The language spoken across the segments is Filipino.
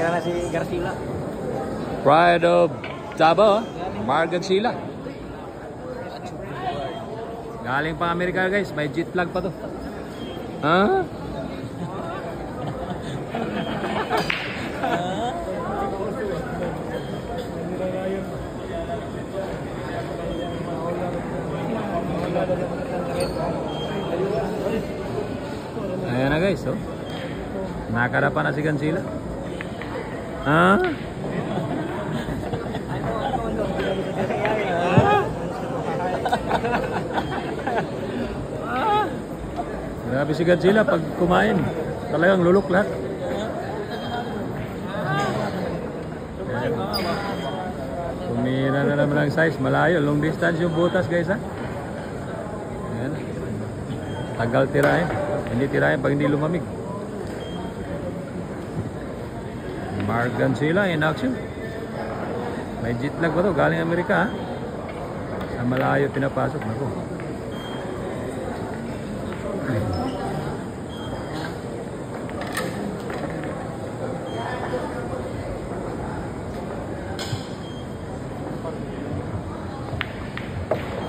Tira na si Garcila. Pride of Davao, Margancila. Galing pang Amerika guys, may jet lag pa to. Ha? Ayan na guys, oh. Nakarapan na si Gancila. Ha? Grabe si Gancila pag kumain. Talagang lulok lahat. Tumira na naman ang size. Malayo. Long distance yung butas guys ha. Ayan. Tagal tirahin. Hindi tirahin pag hindi lumamig. Margancila in action. May jet lag ba to? Galing Amerika ha. Sa malayo pinapasok. Naku.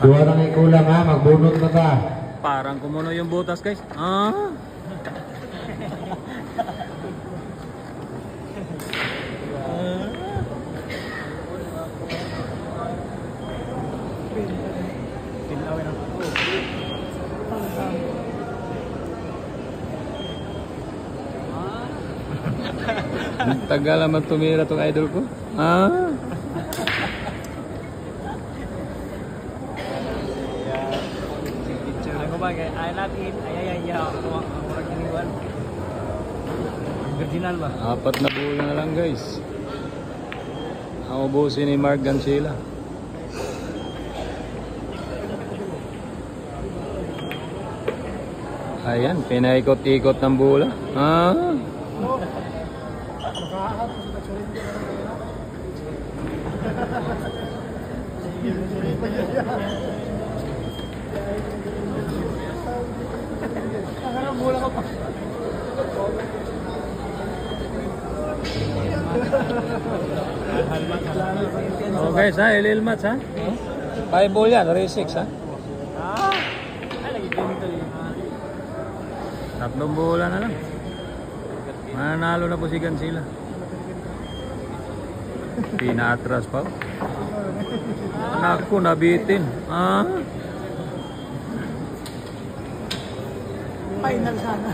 Duwa na may kulang ha, magbunot na ta. Parang kumuno yung butas guys. Ah. Tagal naman tumira tong idol ko. Ah. Ay natin, ay, orang iniwan. Original ba? 4 na buo na lang guys. Ang ubusin ni Margancila. Ayan, pinaikot-ikot ng bola. Ah. Oh guys ha, LL match ha. 5 ball yan, race 6 ha. Tatlong bola na lang. Mananalo na po si Gancila. Pinatras pa. Naku, nabitin. Ah. Final sana.